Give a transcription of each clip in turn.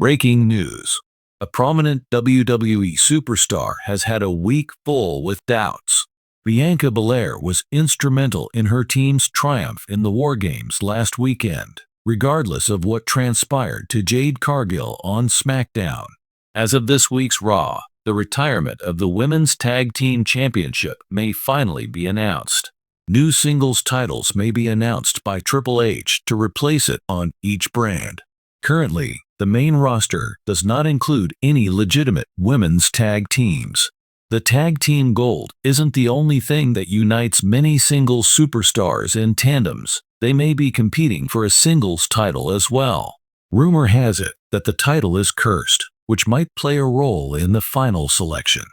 Breaking news. A prominent WWE superstar has had a week full with doubts. Bianca Belair was instrumental in her team's triumph in the War Games last weekend, regardless of what transpired to Jade Cargill on SmackDown. As of this week's Raw, the retirement of the Women's Tag Team Championship may finally be announced. New singles titles may be announced by Triple H to replace it on each brand. Currently, the main roster does not include any legitimate women's tag teams. The tag team gold isn't the only thing that unites many singles superstars in tandems. They may be competing for a singles title as well. Rumor has it that the title is cursed, which might play a role in the final selection.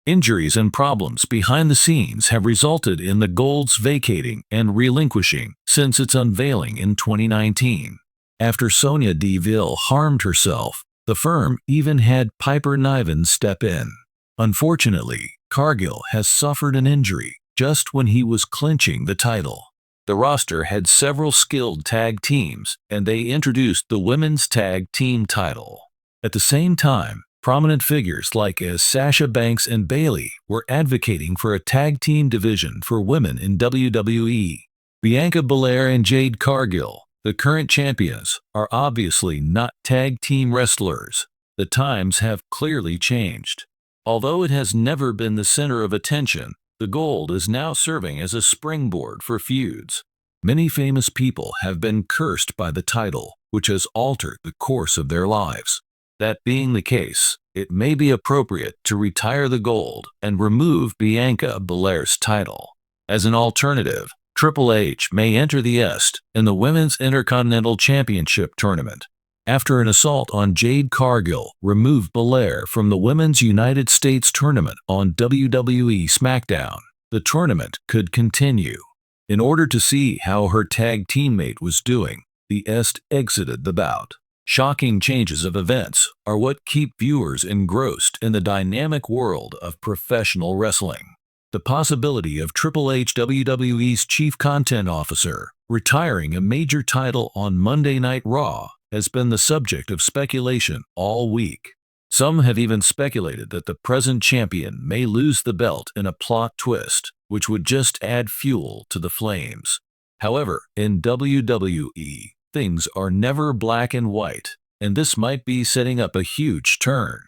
Injuries and problems behind the scenes have resulted in the gold's vacating and relinquishing since its unveiling in 2019. After Sonya Deville harmed herself, the firm even had Piper Niven step in. Unfortunately, Cargill has suffered an injury just when he was clinching the title. The roster had several skilled tag teams, and they introduced the women's tag team title. At the same time, prominent figures like Sasha Banks and Bayley were advocating for a tag team division for women in WWE. Bianca Belair and Jade Cargill, the current champions, are obviously not tag team wrestlers. The times have clearly changed. Although it has never been the center of attention, the gold is now serving as a springboard for feuds. Many famous people have been cursed by the title, which has altered the course of their lives. That being the case, it may be appropriate to retire the gold and remove Bianca Belair's title. As an alternative, Triple H may enter the Est in the Women's Intercontinental Championship tournament. After an assault on Jade Cargill removed Belair from the Women's United States tournament on WWE SmackDown, the tournament could continue. In order to see how her tag teammate was doing, the Est exited the bout. Shocking changes of events are what keep viewers engrossed in the dynamic world of professional wrestling. The possibility of Triple H, WWE's chief content officer, retiring a major title on Monday Night Raw has been the subject of speculation all week. Some have even speculated that the present champion may lose the belt in a plot twist, which would just add fuel to the flames. However, in WWE, things are never black and white, and this might be setting up a huge turn.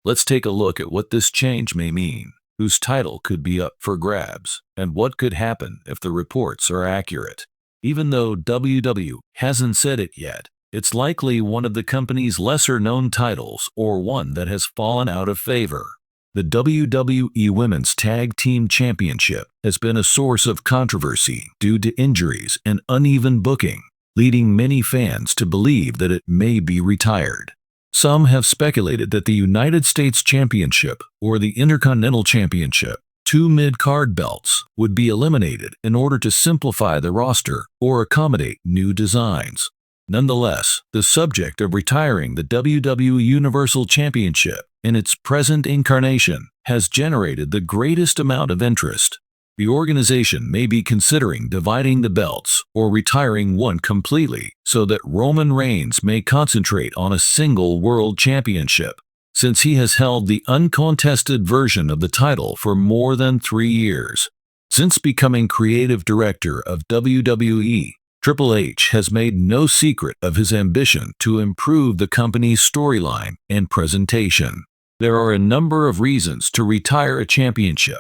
Let's take a look at what this change may mean, whose title could be up for grabs, and what could happen if the reports are accurate. Even though WWE hasn't said it yet, it's likely one of the company's lesser-known titles or one that has fallen out of favor. The WWE Women's Tag Team Championship has been a source of controversy due to injuries and uneven booking, leading many fans to believe that it may be retired. Some have speculated that the United States Championship or the Intercontinental Championship, two mid-card belts, would be eliminated in order to simplify the roster or accommodate new designs. Nonetheless, the subject of retiring the WWE Universal Championship in its present incarnation has generated the greatest amount of interest. The organization may be considering dividing the belts or retiring one completely so that Roman Reigns may concentrate on a single world championship, since he has held the uncontested version of the title for more than 3 years. Since becoming creative director of WWE, Triple H has made no secret of his ambition to improve the company's storyline and presentation. There are a number of reasons to retire a championship.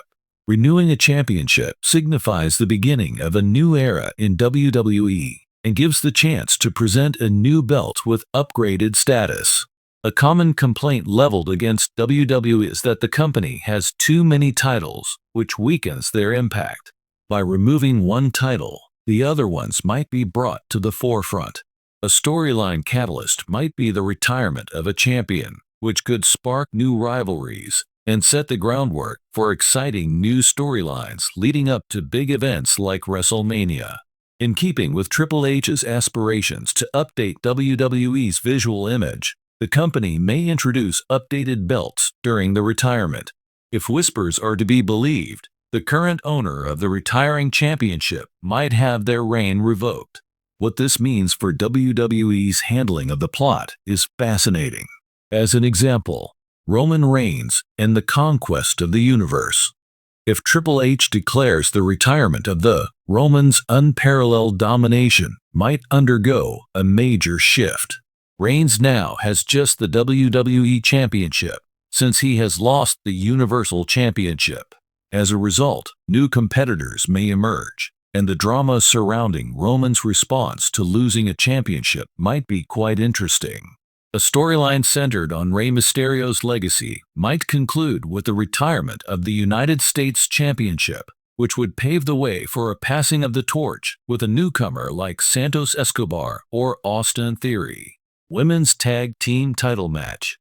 Renewing a championship signifies the beginning of a new era in WWE and gives the chance to present a new belt with upgraded status. A common complaint leveled against WWE is that the company has too many titles, which weakens their impact. By removing one title, the other ones might be brought to the forefront. A storyline catalyst might be the retirement of a champion, which could spark new rivalries and set the groundwork for exciting new storylines leading up to big events like WrestleMania. In keeping with Triple H's aspirations to update WWE's visual image, the company may introduce updated belts during the retirement. If whispers are to be believed, the current owner of the retiring championship might have their reign revoked. What this means for WWE's handling of the plot is fascinating. As an example, Roman Reigns and the conquest of the universe. If Triple H declares the retirement of the Roman's unparalleled domination might undergo a major shift. Reigns now has just the WWE Championship, since he has lost the Universal Championship. As a result, new competitors may emerge, and the drama surrounding Roman's response to losing a championship might be quite interesting. A storyline centered on Rey Mysterio's legacy might conclude with the retirement of the United States Championship, which would pave the way for a passing of the torch with a newcomer like Santos Escobar or Austin Theory. Women's Tag Team Title Match.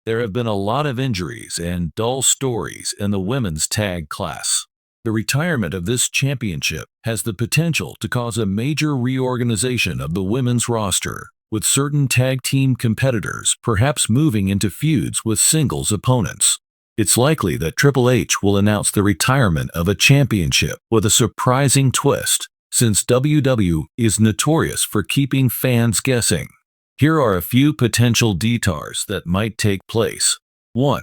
There have been a lot of injuries and dull stories in the women's tag class. The retirement of this championship has the potential to cause a major reorganization of the women's roster, with certain tag team competitors perhaps moving into feuds with singles opponents. It's likely that Triple H will announce the retirement of a championship with a surprising twist, since WWE is notorious for keeping fans guessing. Here are a few potential detours that might take place. 1.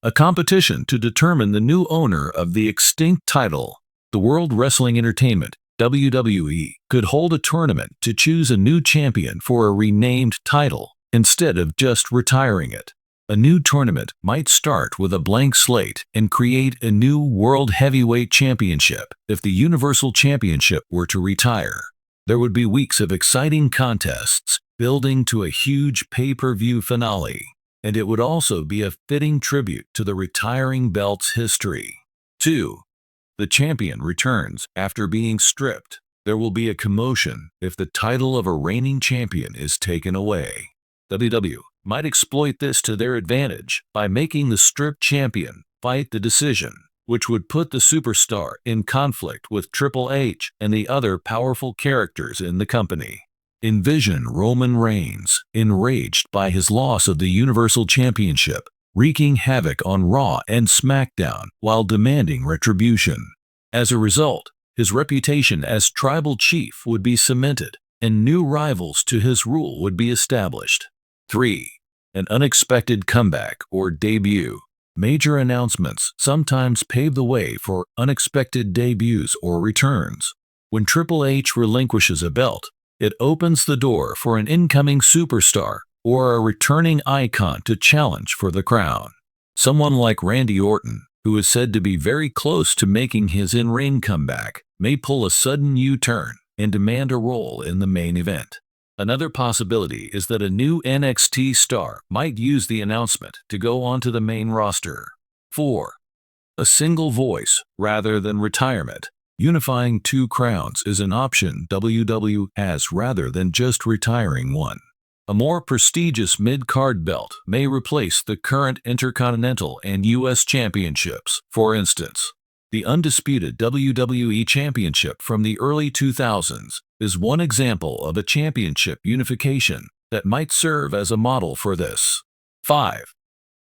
A competition to determine the new owner of the extinct title. The World Wrestling Entertainment, WWE, could hold a tournament to choose a new champion for a renamed title, instead of just retiring it. A new tournament might start with a blank slate and create a new World Heavyweight Championship if the Universal Championship were to retire. There would be weeks of exciting contests, building to a huge pay-per-view finale, and it would also be a fitting tribute to the retiring belt's history. 2. The champion returns after being stripped. There will be a commotion if the title of a reigning champion is taken away. WWE might exploit this to their advantage by making the stripped champion fight the decision, which would put the superstar in conflict with Triple H and the other powerful characters in the company. Envision Roman Reigns, enraged by his loss of the Universal Championship, wreaking havoc on Raw and SmackDown while demanding retribution. As a result, his reputation as tribal chief would be cemented, and new rivals to his rule would be established. 3. An unexpected comeback or debut. Major announcements sometimes pave the way for unexpected debuts or returns. When Triple H relinquishes a belt, it opens the door for an incoming superstar or a returning icon to challenge for the crown. Someone like Randy Orton, who is said to be very close to making his in-ring comeback, may pull a sudden U-turn and demand a role in the main event. Another possibility is that a new NXT star might use the announcement to go onto the main roster. 4. A single voice rather than retirement. Unifying two crowns is an option WWE has rather than just retiring one. A more prestigious mid-card belt may replace the current Intercontinental and U.S. Championships. For instance, the undisputed WWE Championship from the early 2000s is one example of a championship unification that might serve as a model for this. 5.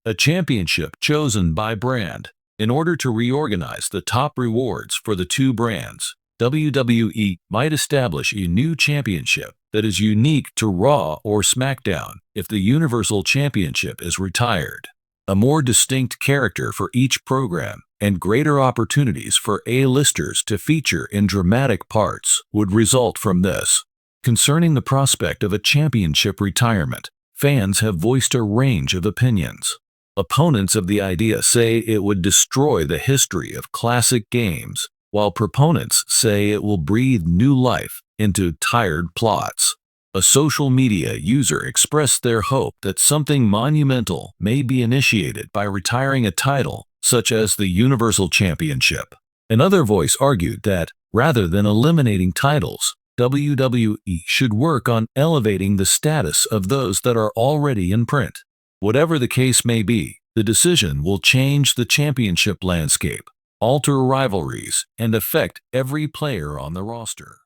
A championship chosen by brand. In order to reorganize the top rewards for the two brands, WWE might establish a new championship that is unique to Raw or SmackDown if the Universal Championship is retired. A more distinct character for each program and greater opportunities for A-listers to feature in dramatic parts would result from this. Concerning the prospect of a championship retirement, fans have voiced a range of opinions. Opponents of the idea say it would destroy the history of classic games, while proponents say it will breathe new life into tired plots. A social media user expressed their hope that something monumental may be initiated by retiring a title, such as the Universal Championship. Another voice argued that, rather than eliminating titles, WWE should work on elevating the status of those that are already in print. Whatever the case may be, the decision will change the championship landscape, alter rivalries, and affect every player on the roster.